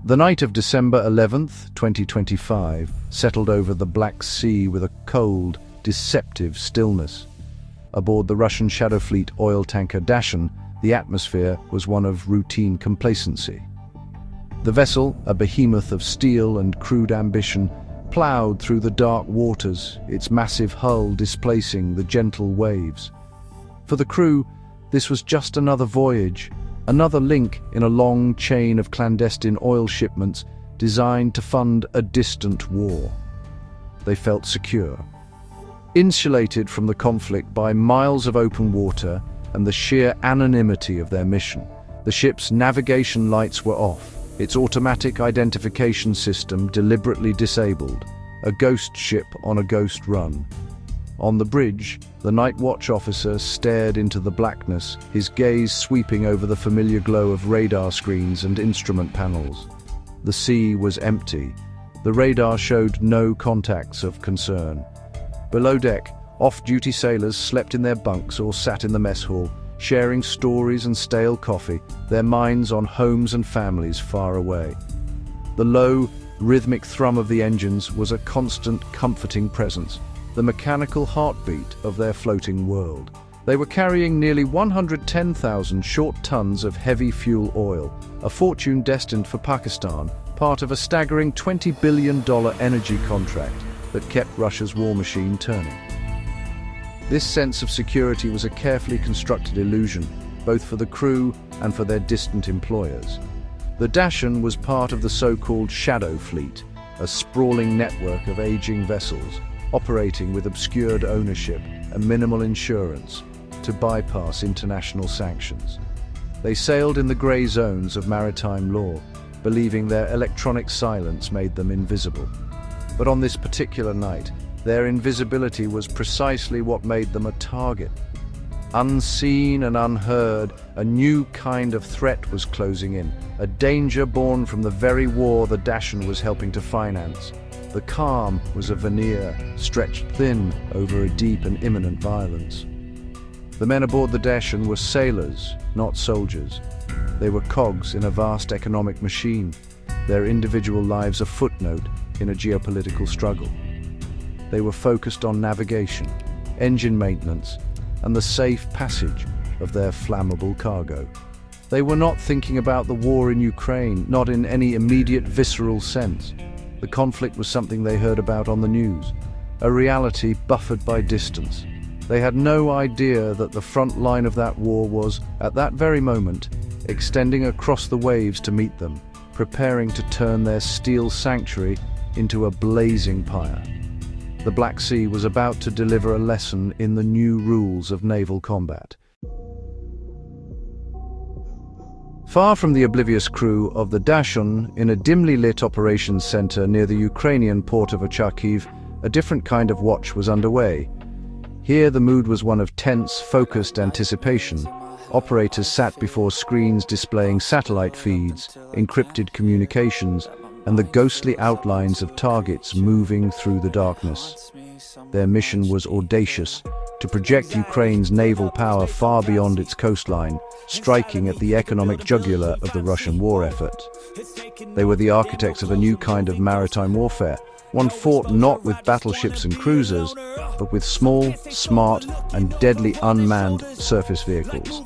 The night of December 11th, 2025, settled over the Black Sea with a cold, deceptive stillness. Aboard the Russian Shadow Fleet oil tanker Dashon, the atmosphere was one of routine complacency. The vessel, a behemoth of steel and crude ambition, plowed through the dark waters, its massive hull displacing the gentle waves. For the crew, this was just another voyage, another link in a long chain of clandestine oil shipments designed to fund a distant war. They felt secure, insulated from the conflict by miles of open water and the sheer anonymity of their mission. The ship's navigation lights were off, its automatic identification system deliberately disabled, a ghost ship on a ghost run. On the bridge, the night watch officer stared into the blackness, his gaze sweeping over the familiar glow of radar screens and instrument panels. The sea was empty. The radar showed no contacts of concern. Below deck, off-duty sailors slept in their bunks or sat in the mess hall, sharing stories and stale coffee, their minds on homes and families far away. The low, rhythmic thrum of the engines was a constant, comforting presence, the mechanical heartbeat of their floating world. They were carrying nearly 110,000 short tons of heavy fuel oil, a fortune destined for Pakistan, part of a staggering $20 billion energy contract that kept Russia's war machine turning. This sense of security was a carefully constructed illusion, both for the crew and for their distant employers. The Dashon was part of the so-called Shadow Fleet, a sprawling network of aging vessels, operating with obscured ownership and minimal insurance to bypass international sanctions. They sailed in the grey zones of maritime law, believing their electronic silence made them invisible. But on this particular night, their invisibility was precisely what made them a target. Unseen and unheard, a new kind of threat was closing in, a danger born from the very war the Dashon was helping to finance. The calm was a veneer, stretched thin over a deep and imminent violence. The men aboard the Dashon were sailors, not soldiers. They were cogs in a vast economic machine, their individual lives a footnote in a geopolitical struggle. They were focused on navigation, engine maintenance, and the safe passage of their flammable cargo. They were not thinking about the war in Ukraine, not in any immediate visceral sense. The conflict was something they heard about on the news, a reality buffered by distance. They had no idea that the front line of that war was, at that very moment, extending across the waves to meet them, preparing to turn their steel sanctuary into a blazing pyre. The Black Sea was about to deliver a lesson in the new rules of naval combat. Far from the oblivious crew of the Dashon, in a dimly lit operations center near the Ukrainian port of Charkiv, a different kind of watch was underway. Here the mood was one of tense, focused anticipation. Operators sat before screens displaying satellite feeds, encrypted communications, and the ghostly outlines of targets moving through the darkness. Their mission was audacious, to project Ukraine's naval power far beyond its coastline, striking at the economic jugular of the Russian war effort. They were the architects of a new kind of maritime warfare, one fought not with battleships and cruisers, but with small, smart, and deadly unmanned surface vehicles.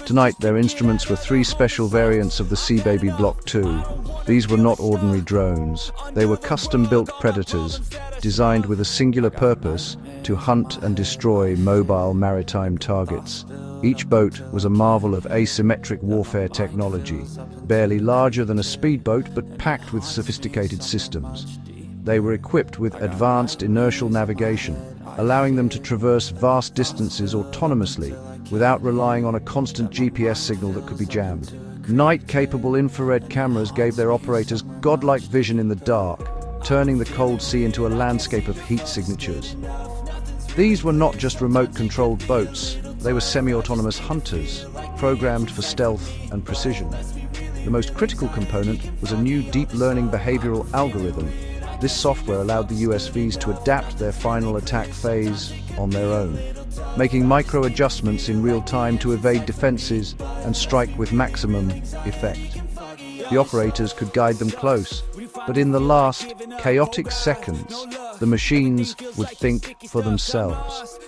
Tonight, their instruments were 3 special variants of the Sea Baby Block II. These were not ordinary drones. They were custom-built predators, designed with a singular purpose: to hunt and destroy mobile maritime targets. Each boat was a marvel of asymmetric warfare technology, barely larger than a speedboat but packed with sophisticated systems. They were equipped with advanced inertial navigation, allowing them to traverse vast distances autonomously without relying on a constant GPS signal that could be jammed. Night-capable infrared cameras gave their operators godlike vision in the dark, turning the cold sea into a landscape of heat signatures. These were not just remote-controlled boats, they were semi-autonomous hunters, programmed for stealth and precision. The most critical component was a new deep learning behavioral algorithm. This software allowed the USVs to adapt their final attack phase on their own, making micro-adjustments in real time to evade defenses and strike with maximum effect. The operators could guide them close, but in the last chaotic seconds, the machines would think for themselves.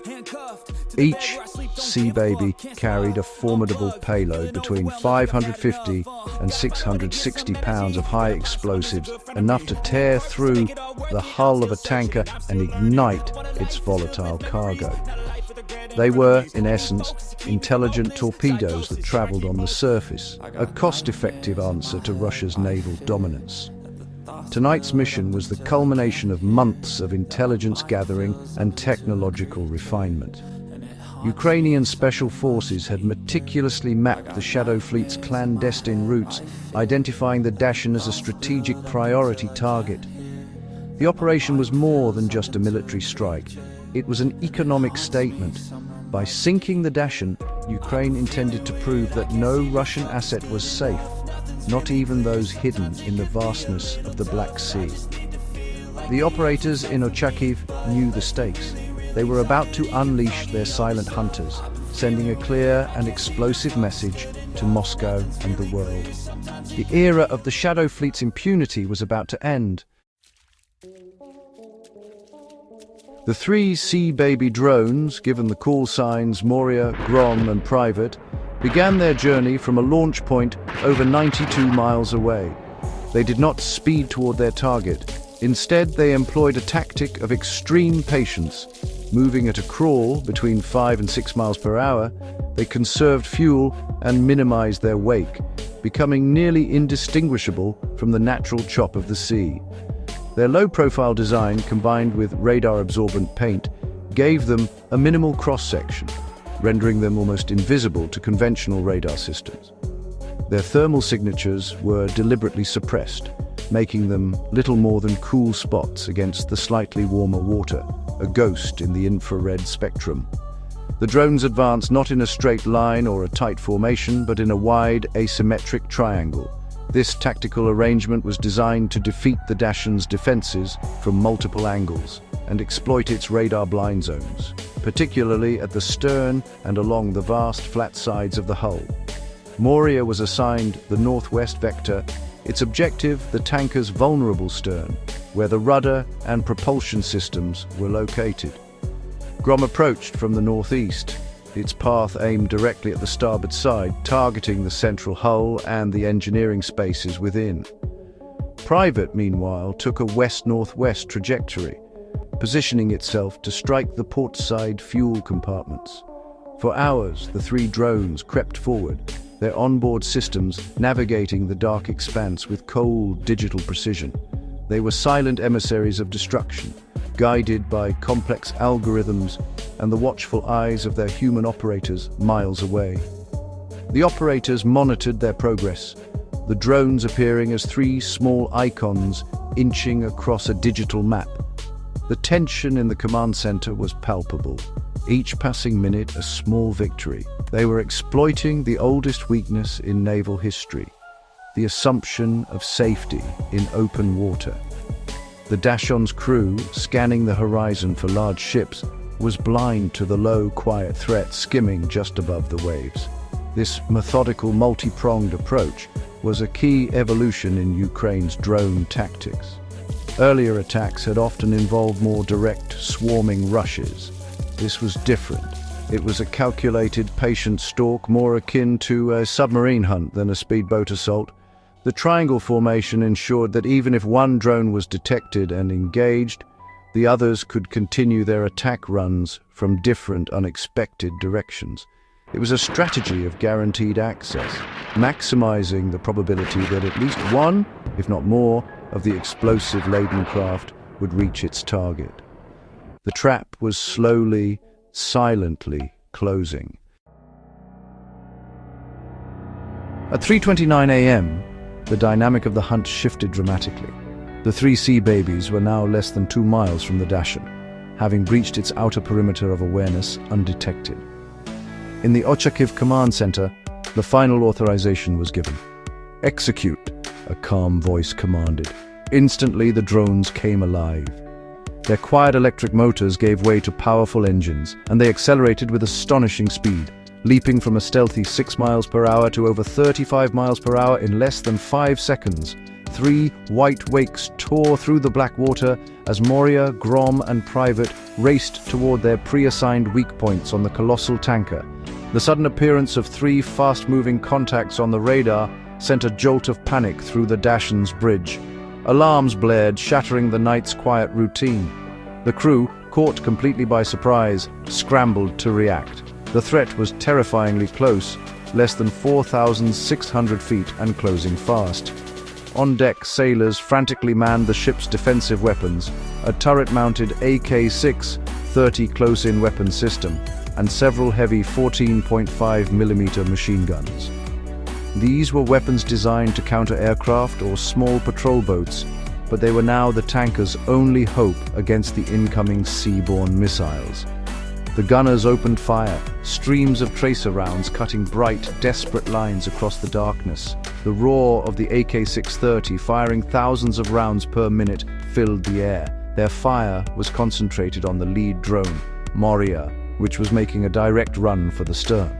Each Sea Baby carried a formidable payload between 550 and 660 pounds of high explosives, enough to tear through the hull of a tanker and ignite its volatile cargo. They were, in essence, intelligent torpedoes that traveled on the surface, a cost-effective answer to Russia's naval dominance. Tonight's mission was the culmination of months of intelligence gathering and technological refinement. Ukrainian special forces had meticulously mapped the Shadow Fleet's clandestine routes, identifying the Dashon as a strategic priority target. The operation was more than just a military strike. It was an economic statement. By sinking the Dashon, Ukraine intended to prove that no Russian asset was safe, not even those hidden in the vastness of the Black Sea. The operators in Ochakiv knew the stakes. They were about to unleash their silent hunters, sending a clear and explosive message to Moscow and the world. The era of the Shadow Fleet's impunity was about to end. The three Sea Baby drones, given the call signs Moria, Grom and Private, began their journey from a launch point over 92 miles away. They did not speed toward their target. Instead, they employed a tactic of extreme patience. Moving at a crawl between 5 and 6 miles per hour, they conserved fuel and minimized their wake, becoming nearly indistinguishable from the natural chop of the sea. Their low-profile design, combined with radar-absorbent paint, gave them a minimal cross-section, rendering them almost invisible to conventional radar systems. Their thermal signatures were deliberately suppressed, making them little more than cool spots against the slightly warmer water, a ghost in the infrared spectrum. The drones advanced not in a straight line or a tight formation, but in a wide, asymmetric triangle. This tactical arrangement was designed to defeat the Dashon's defenses from multiple angles and exploit its radar blind zones, particularly at the stern and along the vast flat sides of the hull. Moria was assigned the northwest vector, its objective the tanker's vulnerable stern, where the rudder and propulsion systems were located. Grom approached from the northeast, its path aimed directly at the starboard side, targeting the central hull and the engineering spaces within. Private, meanwhile, took a west-northwest trajectory, positioning itself to strike the port-side fuel compartments. For hours, the three drones crept forward, their onboard systems navigating the dark expanse with cold digital precision. They were silent emissaries of destruction, guided by complex algorithms and the watchful eyes of their human operators miles away. The operators monitored their progress, the drones appearing as three small icons inching across a digital map. The tension in the command center was palpable, each passing minute a small victory. They were exploiting the oldest weakness in naval history, the assumption of safety in open water. The Dashon's crew, scanning the horizon for large ships, was blind to the low, quiet threat skimming just above the waves. This methodical, multi-pronged approach was a key evolution in Ukraine's drone tactics. Earlier attacks had often involved more direct, swarming rushes. This was different. It was a calculated, patient stalk, more akin to a submarine hunt than a speedboat assault. The triangle formation ensured that even if one drone was detected and engaged, the others could continue their attack runs from different, unexpected directions. It was a strategy of guaranteed access, maximizing the probability that at least one, if not more, of the explosive-laden craft would reach its target. The trap was slowly, silently closing. At 3:29 a.m., the dynamic of the hunt shifted dramatically. The three Sea Babies were now less than 2 miles from the Dashon, having breached its outer perimeter of awareness undetected. In the Ochakiv command center, the final authorization was given. "Execute," a calm voice commanded. Instantly, the drones came alive. Their quiet electric motors gave way to powerful engines, and they accelerated with astonishing speed. leaping from a stealthy 6 miles per hour to over 35 miles per hour in less than 5 seconds. 3 white wakes tore through the black water as Moria, Grom, and Private raced toward their pre-assigned weak points on the colossal tanker. The sudden appearance of 3 fast-moving contacts on the radar sent a jolt of panic through the Dashon's bridge. Alarms blared, shattering the night's quiet routine. The crew, caught completely by surprise, scrambled to react. The threat was terrifyingly close, less than 4,600 feet and closing fast. On deck, sailors frantically manned the ship's defensive weapons, a turret-mounted AK-6 30 close-in weapon system, and several heavy 14.5mm machine guns. These were weapons designed to counter aircraft or small patrol boats, but they were now the tanker's only hope against the incoming seaborne missiles. The gunners opened fire, streams of tracer rounds cutting bright, desperate lines across the darkness. The roar of the AK-630 firing thousands of rounds per minute filled the air. Their fire was concentrated on the lead drone, Moria, which was making a direct run for the stern.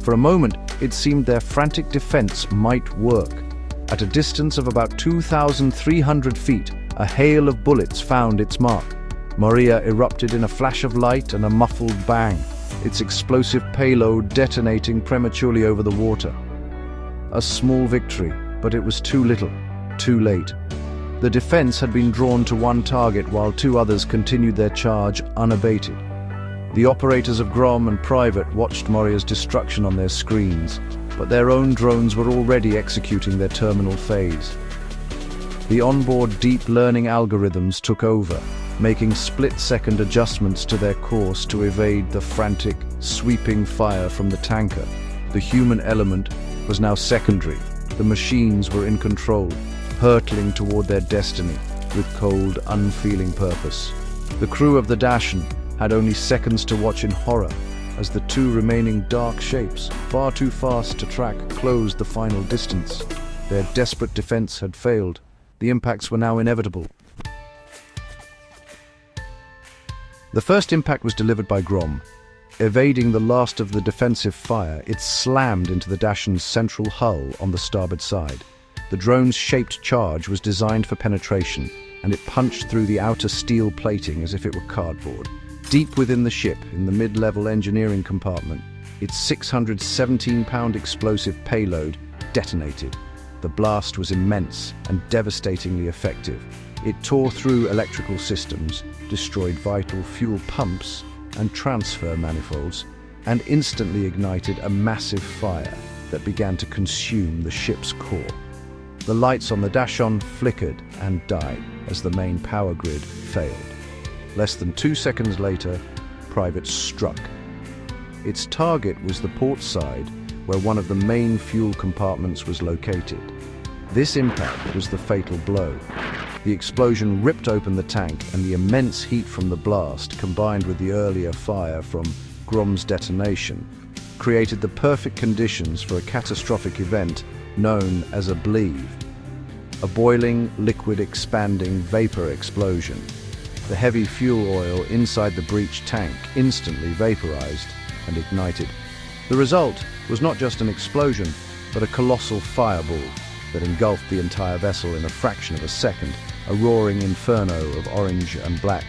For a moment, it seemed their frantic defense might work. At a distance of about 2,300 feet, a hail of bullets found its mark. Moria erupted in a flash of light and a muffled bang, its explosive payload detonating prematurely over the water. A small victory, but it was too little, too late. The defense had been drawn to one target while 2 others continued their charge unabated. The operators of Grom and Private watched Moria's destruction on their screens, but their own drones were already executing their terminal phase. The onboard deep learning algorithms took over, making split-second adjustments to their course to evade the frantic, sweeping fire from the tanker. The human element was now secondary. The machines were in control, hurtling toward their destiny with cold, unfeeling purpose. The crew of the Dashon had only seconds to watch in horror as the 2 remaining dark shapes, far too fast to track, closed the final distance. Their desperate defense had failed. The impacts were now inevitable. The first impact was delivered by Grom. Evading the last of the defensive fire, it slammed into the Dashon's central hull on the starboard side. The drone's shaped charge was designed for penetration, and it punched through the outer steel plating as if it were cardboard. Deep within the ship, in the mid-level engineering compartment, its 617-pound explosive payload detonated. The blast was immense and devastatingly effective. It tore through electrical systems, destroyed vital fuel pumps and transfer manifolds, and instantly ignited a massive fire that began to consume the ship's core. The lights on the Dashon flickered and died as the main power grid failed. Less than 2 seconds later, Private struck. Its target was the port side, where one of the main fuel compartments was located. This impact was the fatal blow. The explosion ripped open the tank, and the immense heat from the blast, combined with the earlier fire from Grom's detonation, created the perfect conditions for a catastrophic event known as a bleave, a boiling, liquid, expanding vapor explosion. The heavy fuel oil inside the breached tank instantly vaporized and ignited. The result was not just an explosion, but a colossal fireball that engulfed the entire vessel in a fraction of a second, a roaring inferno of orange and black.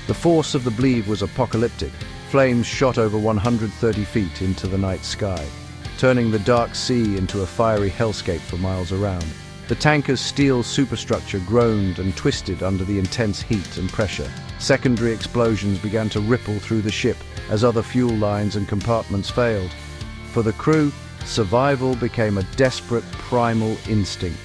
The force of the bleave was apocalyptic. Flames shot over 130 feet into the night sky, turning the dark sea into a fiery hellscape for miles around. The tanker's steel superstructure groaned and twisted under the intense heat and pressure. Secondary explosions began to ripple through the ship as other fuel lines and compartments failed. For the crew, survival became a desperate primal instinct.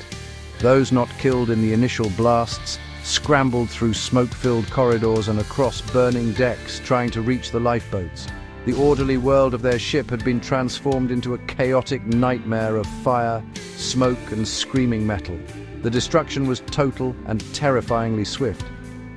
Those not killed in the initial blasts scrambled through smoke-filled corridors and across burning decks, trying to reach the lifeboats. The orderly world of their ship had been transformed into a chaotic nightmare of fire, smoke, and screaming metal. The destruction was total and terrifyingly swift.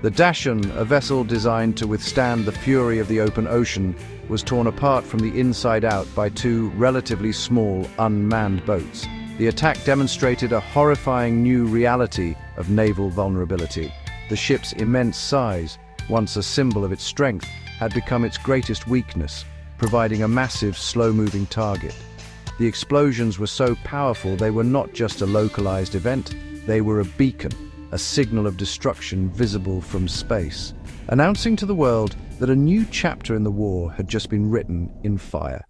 The Dashon, a vessel designed to withstand the fury of the open ocean, was torn apart from the inside out by 2 relatively small, unmanned boats. The attack demonstrated a horrifying new reality of naval vulnerability. The ship's immense size, once a symbol of its strength, had become its greatest weakness. providing a massive, slow-moving target. The explosions were so powerful they were not just a localized event, they were a beacon, a signal of destruction visible from space, announcing to the world that a new chapter in the war had just been written in fire.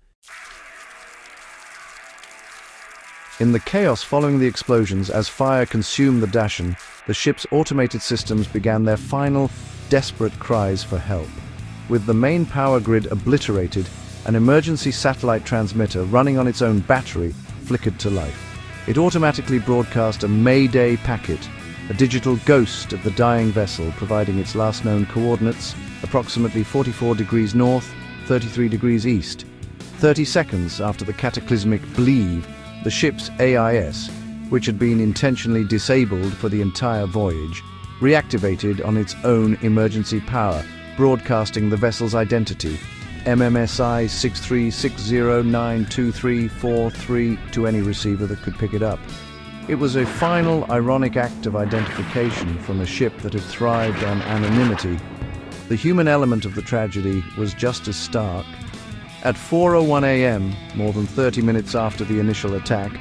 In the chaos following the explosions, as fire consumed the Dashon, the ship's automated systems began their final, desperate cries for help. With the main power grid obliterated, an emergency satellite transmitter running on its own battery flickered to life. It automatically broadcast a Mayday packet, a digital ghost of the dying vessel, providing its last known coordinates, approximately 44 degrees north, 33 degrees east. 30 seconds after the cataclysmic bleave, the ship's AIS, which had been intentionally disabled for the entire voyage, reactivated on its own emergency power, broadcasting the vessel's identity, MMSI 636092343, to any receiver that could pick it up. It was a final, ironic act of identification from a ship that had thrived on anonymity. The human element of the tragedy was just as stark. At 4:01 a.m., more than 30 minutes after the initial attack,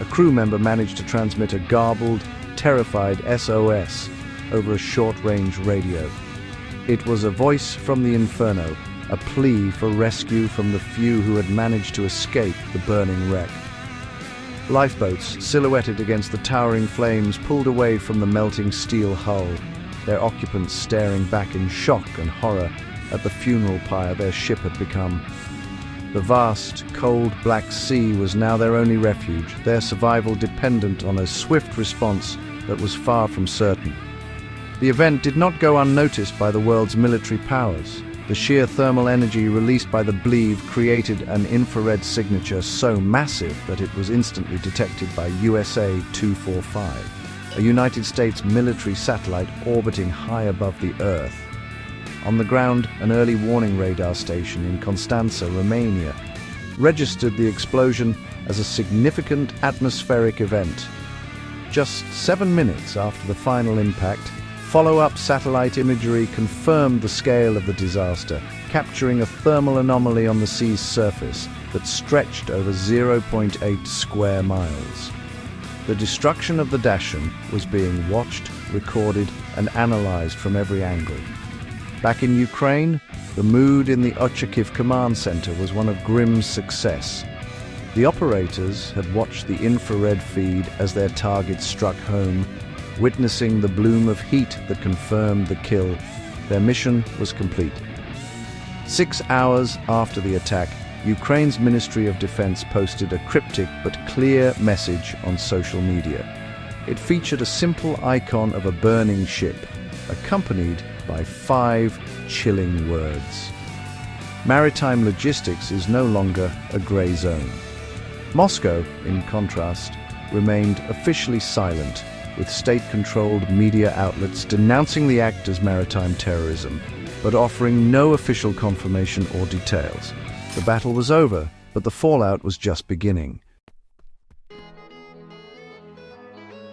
a crew member managed to transmit a garbled, terrified SOS over a short-range radio. It was a voice from the inferno, a plea for rescue from the few who had managed to escape the burning wreck. Lifeboats, silhouetted against the towering flames, pulled away from the melting steel hull, their occupants staring back in shock and horror at the funeral pyre their ship had become. The vast, cold Black Sea was now their only refuge, their survival dependent on a swift response that was far from certain. The event did not go unnoticed by the world's military powers. The sheer thermal energy released by the bleave created an infrared signature so massive that it was instantly detected by USA 245, a United States military satellite orbiting high above the Earth. On the ground, an early warning radar station in Constanța, Romania, registered the explosion as a significant atmospheric event. Just 7 minutes after the final impact, follow-up satellite imagery confirmed the scale of the disaster, capturing a thermal anomaly on the sea's surface that stretched over 0.8 square miles. The destruction of the Dashon was being watched, recorded, and analyzed from every angle. Back in Ukraine, the mood in the Ochakiv command center was one of grim success. The operators had watched the infrared feed as their targets struck home, witnessing the bloom of heat that confirmed the kill. Their mission was complete. 6 hours after the attack, Ukraine's Ministry of Defense posted a cryptic but clear message on social media. It featured a simple icon of a burning ship, accompanied by 5 chilling words. Maritime logistics is no longer a grey zone. Moscow, in contrast, remained officially silent, with state-controlled media outlets denouncing the act as maritime terrorism, but offering no official confirmation or details. The battle was over, but the fallout was just beginning.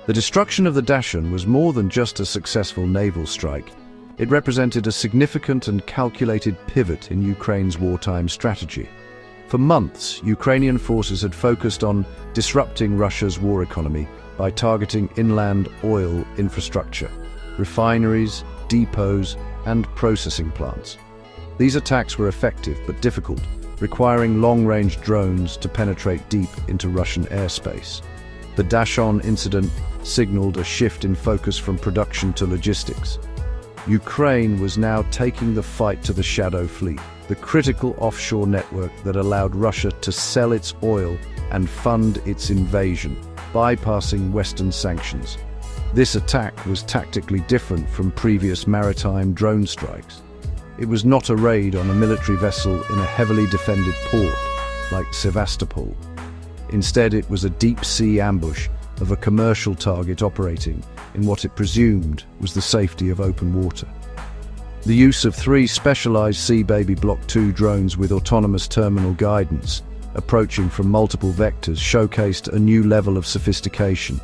The destruction of the Dashon was more than just a successful naval strike. It represented a significant and calculated pivot in Ukraine's wartime strategy. For months, Ukrainian forces had focused on disrupting Russia's war economy by targeting inland oil infrastructure, refineries, depots, and processing plants. These attacks were effective but difficult, requiring long-range drones to penetrate deep into Russian airspace. The Dashon incident signaled a shift in focus from production to logistics. Ukraine was now taking the fight to the Shadow Fleet, the critical offshore network that allowed Russia to sell its oil and fund its invasion, bypassing Western sanctions. This attack was tactically different from previous maritime drone strikes. It was not a raid on a military vessel in a heavily defended port like Sevastopol. Instead, it was a deep-sea ambush of a commercial target operating in what it presumed was the safety of open water. The use of 3 specialized Sea Baby Block II drones with autonomous terminal guidance, approaching from multiple vectors, showcased a new level of sophistication.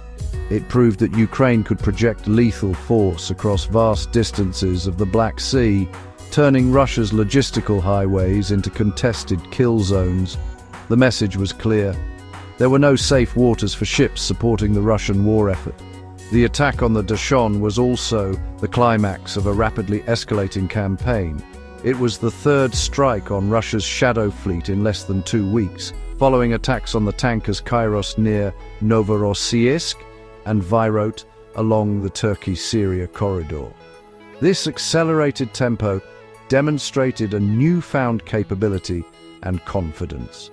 It proved that Ukraine could project lethal force across vast distances of the Black Sea turning Russia's logistical highways into contested kill zones. The message was clear. There were no safe waters for ships supporting the Russian war effort. The attack on the Dashon was also the climax of a rapidly escalating campaign. It was the third strike on Russia's shadow fleet in less than 2 weeks, following attacks on the tankers Kairos near Novorossiysk and Virot along the Turkey-Syria corridor. This accelerated tempo demonstrated a newfound capability and confidence.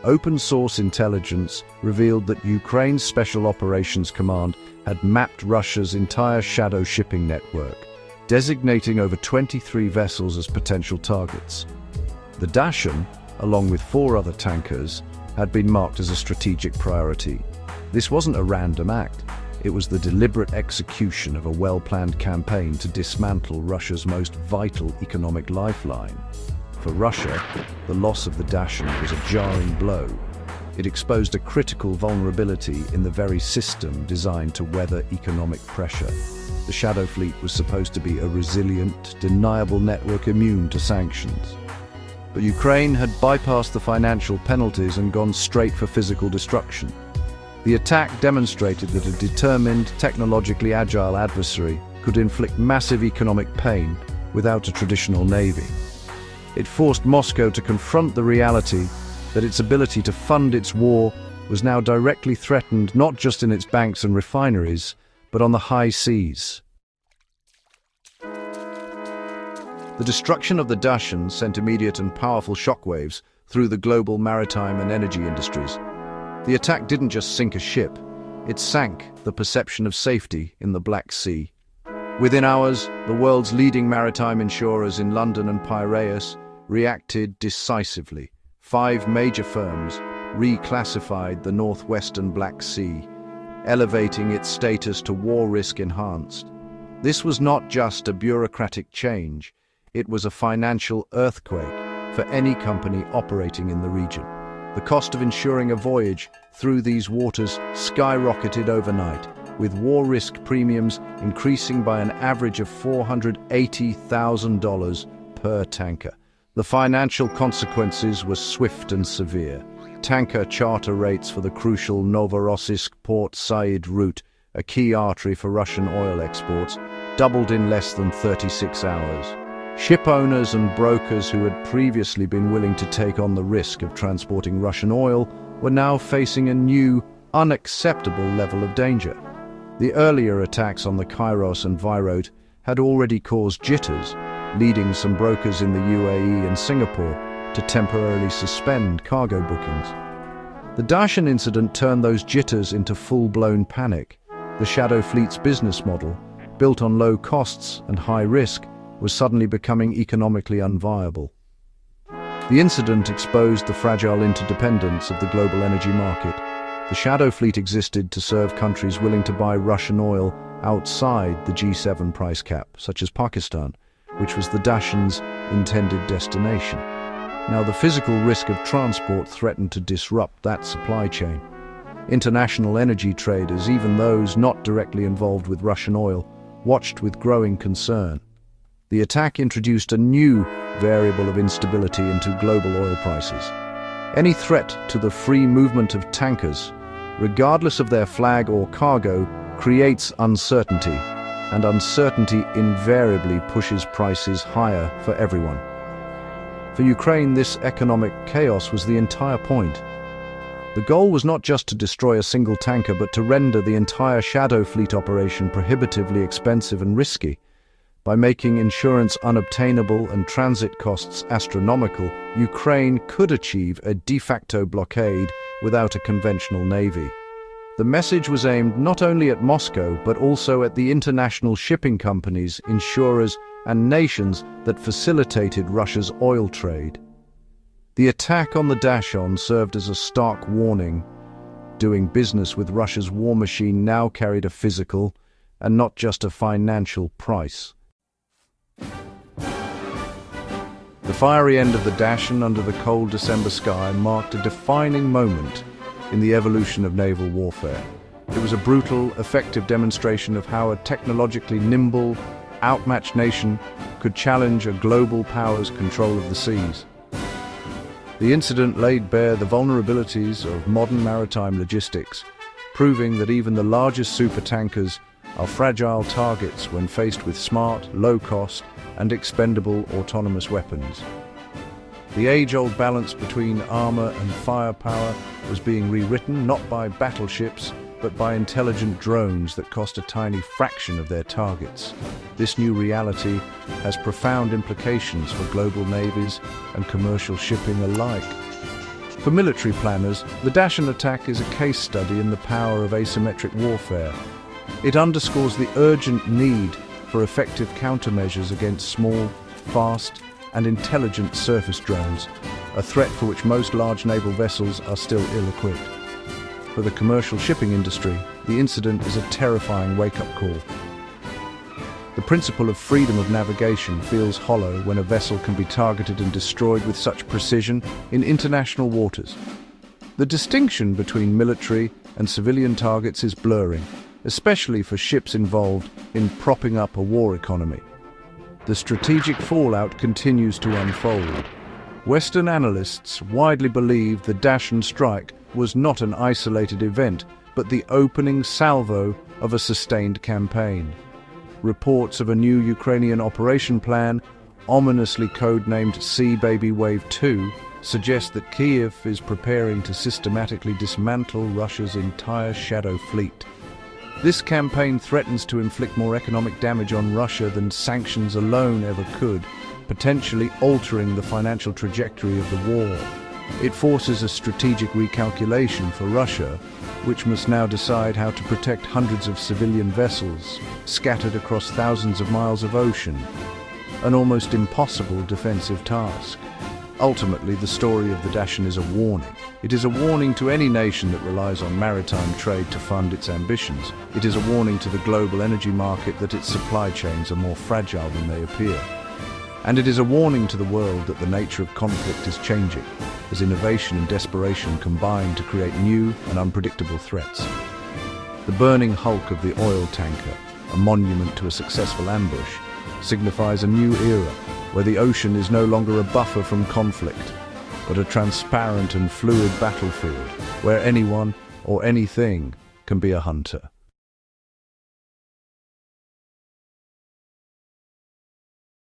Open-source intelligence revealed that Ukraine's Special Operations Command had mapped Russia's entire shadow shipping network, designating over 23 vessels as potential targets. The Dashon, along with 4 other tankers, had been marked as a strategic priority. This wasn't a random act. It was the deliberate execution of a well-planned campaign to dismantle Russia's most vital economic lifeline. For Russia, the loss of the Dashon was a jarring blow. It exposed a critical vulnerability in the very system designed to weather economic pressure. The Shadow Fleet was supposed to be a resilient, deniable network immune to sanctions. But Ukraine had bypassed the financial penalties and gone straight for physical destruction. The attack demonstrated that a determined, technologically agile adversary could inflict massive economic pain without a traditional navy. It forced Moscow to confront the reality that its ability to fund its war was now directly threatened not just in its banks and refineries, but on the high seas. The destruction of the Dashon sent immediate and powerful shockwaves through the global maritime and energy industries. The attack didn't just sink a ship, it sank the perception of safety in the Black Sea. Within hours, the world's leading maritime insurers in London and Piraeus reacted decisively. 5 major firms reclassified the northwestern Black Sea, elevating its status to war risk enhanced. This was not just a bureaucratic change, it was a financial earthquake for any company operating in the region. The cost of insuring a voyage through these waters skyrocketed overnight, with war risk premiums increasing by an average of $480,000 per tanker. The financial consequences were swift and severe. Tanker charter rates for the crucial Novorossiysk Port Said route, a key artery for Russian oil exports, doubled in less than 36 hours. Ship owners and brokers who had previously been willing to take on the risk of transporting Russian oil were now facing a new, unacceptable level of danger. The earlier attacks on the Kairos and Virot had already caused jitters, leading some brokers in the UAE and Singapore to temporarily suspend cargo bookings. The Dashon incident turned those jitters into full-blown panic. The Shadow Fleet's business model, built on low costs and high risk, was suddenly becoming economically unviable. The incident exposed the fragile interdependence of the global energy market. The Shadow Fleet existed to serve countries willing to buy Russian oil outside the G7 price cap, such as Pakistan, which was the Dashon's intended destination. Now, the physical risk of transport threatened to disrupt that supply chain. International energy traders, even those not directly involved with Russian oil, watched with growing concern. The attack introduced a new variable of instability into global oil prices. Any threat to the free movement of tankers, regardless of their flag or cargo, creates uncertainty, and uncertainty invariably pushes prices higher for everyone. For Ukraine, this economic chaos was the entire point. The goal was not just to destroy a single tanker, but to render the entire Shadow Fleet operation prohibitively expensive and risky. By making insurance unobtainable and transit costs astronomical, Ukraine could achieve a de facto blockade without a conventional navy. The message was aimed not only at Moscow, but also at the international shipping companies, insurers, and nations that facilitated Russia's oil trade. The attack on the Dashon served as a stark warning. Doing business with Russia's war machine now carried a physical, and not just a financial price. The fiery end of the Dashon under the cold December sky marked a defining moment in the evolution of naval warfare. It was a brutal, effective demonstration of how a technologically nimble, outmatched nation could challenge a global power's control of the seas. The incident laid bare the vulnerabilities of modern maritime logistics, proving that even the largest supertankers are fragile targets when faced with smart, low-cost, and expendable autonomous weapons. The age-old balance between armor and firepower was being rewritten not by battleships, but by intelligent drones that cost a tiny fraction of their targets. This new reality has profound implications for global navies and commercial shipping alike. For military planners, the Dashon attack is a case study in the power of asymmetric warfare. It underscores the urgent need for effective countermeasures against small, fast, and intelligent surface drones, a threat for which most large naval vessels are still ill-equipped. For the commercial shipping industry, the incident is a terrifying wake-up call. The principle of freedom of navigation feels hollow when a vessel can be targeted and destroyed with such precision in international waters. The distinction between military and civilian targets is blurring, especially for ships involved in propping up a war economy. The strategic fallout continues to unfold. Western analysts widely believe the Dashon strike was not an isolated event, but the opening salvo of a sustained campaign. Reports of a new Ukrainian operation plan, ominously codenamed Sea Baby Wave 2, suggest that Kiev is preparing to systematically dismantle Russia's entire shadow fleet. This campaign threatens to inflict more economic damage on Russia than sanctions alone ever could, potentially altering the financial trajectory of the war. It forces a strategic recalculation for Russia, which must now decide how to protect hundreds of civilian vessels scattered across thousands of miles of ocean, an almost impossible defensive task. Ultimately, the story of the Dashon is a warning. It is a warning to any nation that relies on maritime trade to fund its ambitions. It is a warning to the global energy market that its supply chains are more fragile than they appear. And it is a warning to the world that the nature of conflict is changing, as innovation and desperation combine to create new and unpredictable threats. The burning hulk of the oil tanker, a monument to a successful ambush, signifies a new era where the ocean is no longer a buffer from conflict, but a transparent and fluid battlefield where anyone or anything can be a hunter.